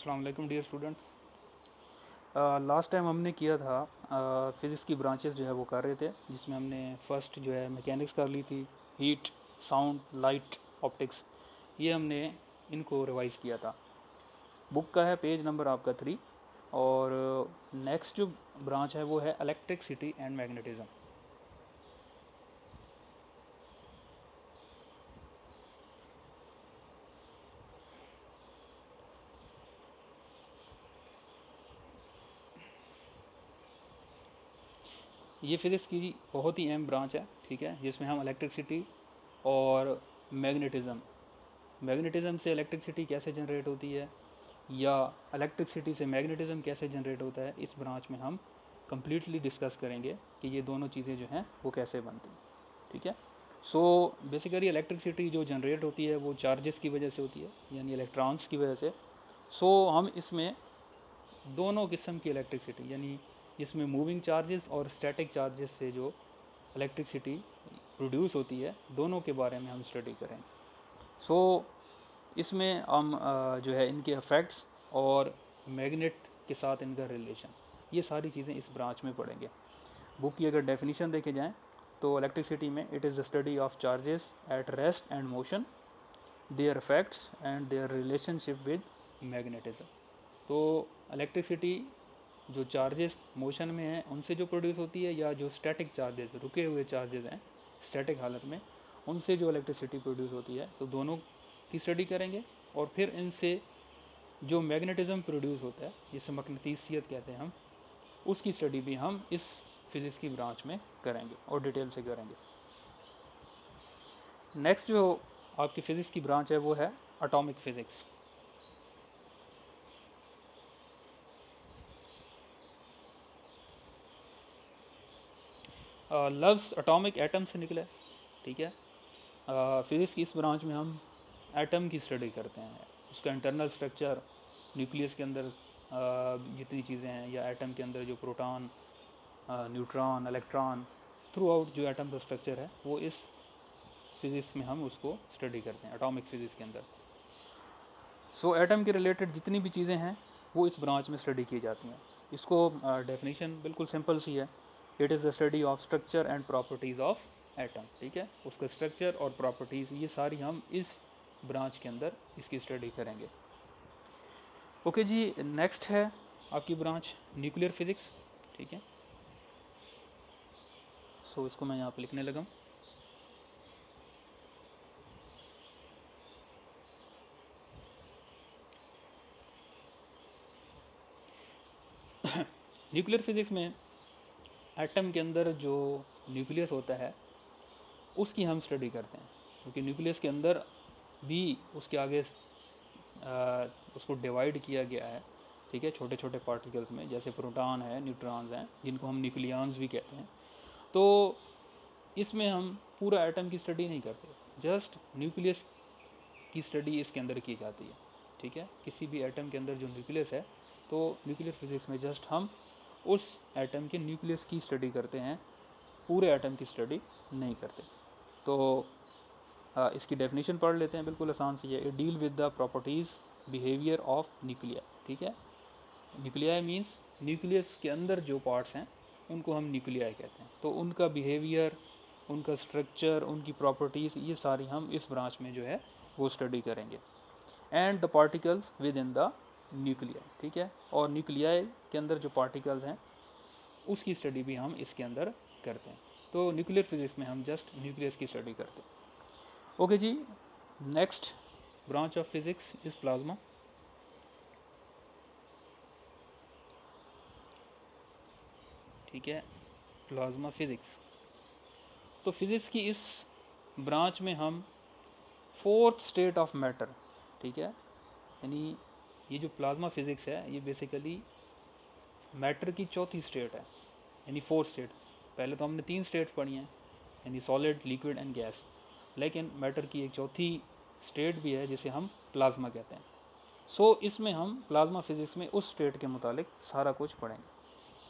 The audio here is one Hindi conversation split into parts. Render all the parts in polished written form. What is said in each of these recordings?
अस्सलाम वालेकुम डियर स्टूडेंट्स। लास्ट टाइम हमने किया था फिज़िक्स की ब्रांचेस जो है वो कर रहे थे, जिसमें हमने फर्स्ट जो है मैकेनिक्स कर ली थी, हीट, साउंड, लाइट, ऑप्टिक्स, ये हमने इनको रिवाइज किया था। बुक का है पेज नंबर आपका 3। और नेक्स्ट जो ब्रांच है वो है इलेक्ट्रिसिटी एंड मैग्नेटिज्म। ये फिज़िक्स की बहुत ही अहम ब्रांच है, ठीक है, जिसमें हम इलेक्ट्रिसिटी और मैग्नेटिज्म से इलेक्ट्रिसिटी कैसे जनरेट होती है या इलेक्ट्रिसिटी से मैग्नेटिज्म कैसे जनरेट होता है, इस ब्रांच में हम कम्प्लीटली डिस्कस करेंगे कि ये दोनों चीज़ें जो हैं वो कैसे बनती हैं, ठीक है। सो बेसिकली इलेक्ट्रिसिटी जो जनरेट होती है वो चार्जेस की वजह से होती है, यानी इलेक्ट्रॉन्स की वजह से। सो हम इसमें दोनों किस्म की इलेक्ट्रिसिटी, यानी इसमें मूविंग चार्जेस और स्टैटिक चार्जेस से जो इलेक्ट्रिसिटी प्रोड्यूस होती है, दोनों के बारे में हम स्टडी करेंगे। सो इसमें हम जो है इनके इफ़ेक्ट्स और मैग्नेट के साथ इनका रिलेशन, ये सारी चीज़ें इस ब्रांच में पढ़ेंगे। बुक की अगर डेफिनेशन देखे जाएँ तो इलेक्ट्रिसिटी में it is the study of charges at rest and motion, there effects and their relationship with magnetism. तो इलेक्ट्रिसिटी जो चार्जेस मोशन में हैं उनसे जो प्रोड्यूस होती है, या जो स्टैटिक चार्जेस, रुके हुए चार्जेस हैं स्टैटिक हालत में, उनसे जो इलेक्ट्रिसिटी प्रोड्यूस होती है, तो दोनों की स्टडी करेंगे। और फिर इनसे जो मैग्नेटिज्म प्रोड्यूस होता है, जिसे मकनतीसियत कहते हैं हम, उसकी स्टडी भी हम इस फिज़िक्स की ब्रांच में करेंगे और डिटेल से करेंगे। नेक्स्ट जो आपकी फ़िज़िक्स की ब्रांच है वो है एटॉमिक फ़िज़िक्स। लफ्ज़ एटॉमिक एटम से निकला है, ठीक है। फिज़िक्स की इस ब्रांच में हम एटम की स्टडी करते हैं, उसका इंटरनल स्ट्रक्चर, न्यूक्लियस के अंदर जितनी चीज़ें हैं, या एटम के अंदर जो proton, neutron, electron, through out जो एटम का स्ट्रक्चर है, वो इस फिज़िक्स में हम उसको स्टडी करते हैं, एटॉमिक फिज़िक्स के अंदर। सो एटम के रिलेटेड जितनी भी चीज़ें हैं वो इस ब्रांच में स्टडी की जाती हैं। इसको डेफिनेशन बिल्कुल सिंपल सी है, it is the study of structure and properties of atom, ठीक है। उसका स्ट्रक्चर और प्रॉपर्टीज़ ये सारी हम इस ब्रांच के अंदर इसकी स्टडी करेंगे। ओके जी, नेक्स्ट है आपकी ब्रांच न्यूक्लियर फिज़िक्स, ठीक है। सो इसको मैं यहाँ पे लिखने लगा। न्यूक्लियर फिज़िक्स में एटम के अंदर जो न्यूक्लियस होता है उसकी हम स्टडी करते हैं, क्योंकि न्यूक्लियस के अंदर भी उसके आगे उसको डिवाइड किया गया है, ठीक है, छोटे छोटे पार्टिकल्स में, जैसे प्रोटॉन है, न्यूट्रॉन्स हैं, जिनको हम न्यूक्लियॉन्स भी कहते हैं। तो इसमें हम पूरा एटम की स्टडी नहीं करते, जस्ट न्यूक्लियस की स्टडी इसके अंदर की जाती है, ठीक है। किसी भी एटम के अंदर जो न्यूक्लियस है, तो न्यूक्लियर फिज़िक्स में जस्ट हम उस एटम के न्यूक्लियस की स्टडी करते हैं, पूरे एटम की स्टडी नहीं करते। तो इसकी डेफिनेशन पढ़ लेते हैं, बिल्कुल आसान सी है। Deal with the properties behaviour of nuclei, ठीक है। न्यूक्लिया मीन्स न्यूक्लियस के अंदर जो पार्ट्स हैं उनको हम न्यूक्लिया कहते हैं, तो उनका बिहेवियर, उनका स्ट्रक्चर, उनकी प्रॉपर्टीज़, ये सारी हम इस ब्रांच में जो है वो स्टडी करेंगे। And the particles within the nuclei, ठीक है। और न्यूक्लिया के अंदर जो पार्टिकल्स हैं उसकी स्टडी भी हम इसके अंदर करते हैं। तो न्यूक्लियर फिज़िक्स में हम जस्ट न्यूक्लियस की स्टडी करते हैं। ओके जी, next branch of physics is plasma, ठीक है, प्लाज्मा फिज़िक्स। तो फिज़िक्स की इस ब्रांच में हम फोर्थ स्टेट ऑफ मैटर, ठीक है, यानी ये जो प्लाज्मा फिज़िक्स है ये बेसिकली मैटर की चौथी स्टेट है, यानी फोर्थ स्टेट। पहले तो हमने 3 स्टेट पढ़ी हैं, यानी सॉलिड, लिक्विड एंड गैस, लेकिन मैटर की एक चौथी स्टेट भी है जिसे हम प्लाज्मा कहते हैं। सो इसमें हम प्लाज्मा फिज़िक्स में उस स्टेट के मुतालिक सारा कुछ पढ़ेंगे।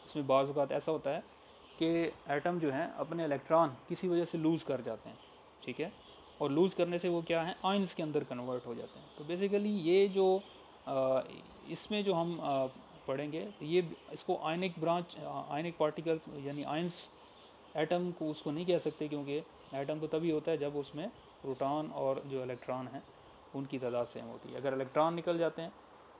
इसमें बाज़ औक़ात ऐसा होता है कि एटम जो हैं अपने इलेक्ट्रॉन किसी वजह से लूज़ कर जाते हैं, ठीक है, और लूज़ करने से वो क्या है, आयंस के अंदर कन्वर्ट हो जाते हैं। तो बेसिकली ये जो इसमें जो हम पढ़ेंगे ये इसको आयनिक ब्रांच, आयनिक पार्टिकल्स यानी आयंस, एटम को उसको नहीं कह सकते, क्योंकि एटम तो तभी होता है जब उसमें प्रोटॉन और जो इलेक्ट्रॉन हैं उनकी तादाद सेम होती है। अगर इलेक्ट्रॉन निकल जाते हैं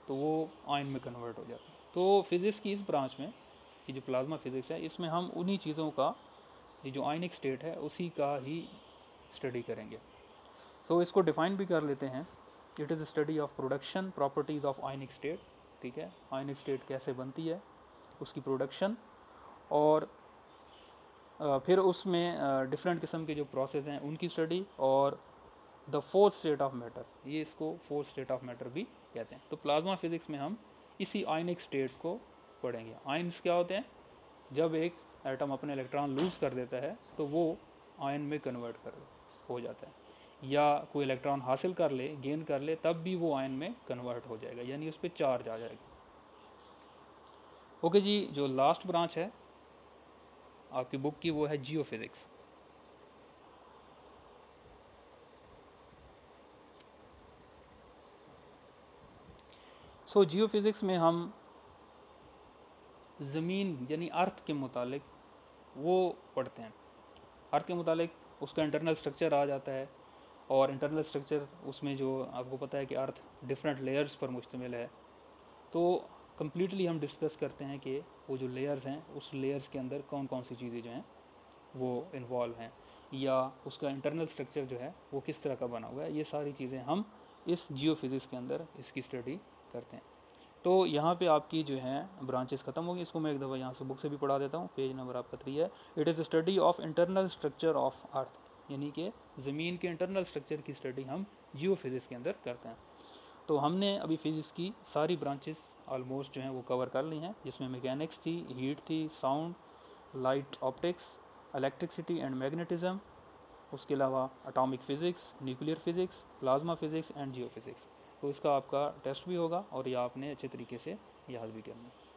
तो वो आयन में कन्वर्ट हो जाते हैं। तो फिज़िक्स की इस ब्रांच में, ये जो प्लाज्मा फिज़िक्स है, इसमें हम उन्हीं चीज़ों का, ये जो आयनिक स्टेट है उसी का ही स्टडी करेंगे। तो इसको डिफाइन भी कर लेते हैं। It is study of production properties of ionic state. ठीक है, आयनिक स्टेट कैसे बनती है, उसकी प्रोडक्शन, और फिर उसमें डिफरेंट किस्म के जो प्रोसेस हैं उनकी स्टडी, और the fourth state of matter, ये इसको फोर्थ स्टेट ऑफ मैटर भी कहते हैं। तो प्लाज्मा फिजिक्स में हम इसी आयनिक स्टेट को पढ़ेंगे। आयन्स क्या होते हैं, जब एक एटम अपने इलेक्ट्रॉन लूज कर देता है तो वो आयन में कन्वर्ट हो जाता है, या कोई इलेक्ट्रॉन हासिल कर ले, गेन कर ले, तब भी वो आयन में कन्वर्ट हो जाएगा, यानी उस पर चार्ज आ जाएगा। ओके जी, जो लास्ट ब्रांच है आपकी बुक की वो है जियो फिजिक्स। सो जियो फिजिक्स में हम ज़मीन यानी अर्थ के मुतालिक वो पढ़ते हैं। अर्थ के मुतालिक उसका इंटरनल स्ट्रक्चर आ जाता है, और इंटरनल स्ट्रक्चर उसमें जो आपको पता है कि अर्थ डिफरेंट लेयर्स पर मुश्तमिल है, तो कम्प्लीटली हम डिस्कस करते हैं कि वो जो लेयर्स हैं उस लेयर्स के अंदर कौन कौन सी चीज़ें जो हैं वो इन्वॉल्व हैं, या उसका इंटरनल स्ट्रक्चर जो है वो किस तरह का बना हुआ है। ये सारी चीज़ें हम इस जियो फिजिक्स के अंदर इसकी स्टडी करते हैं। तो यहाँ पे आपकी जो है ब्रांचेस खत्म होगी। इसको मैं एक दफ़ा यहाँ से बुक से भी पढ़ा देता हूँ। पेज नंबर आपका 3 है। It is study of internal structure of earth, यानी कि ज़मीन के इंटरनल स्ट्रक्चर की स्टडी हम जियो फिजिक्स के अंदर करते हैं। तो हमने अभी फिजिक्स की सारी ब्रांचेस ऑलमोस्ट जो हैं वो कवर कर ली हैं, जिसमें मैकेनिक्स थी, हीट थी, sound, light, optics, electricity and magnetism, उसके अलावा atomic physics, nuclear physics, plasma physics and Jio physics. तो इसका आपका टेस्ट भी होगा और ये आपने अच्छे तरीके से याद भी करना है।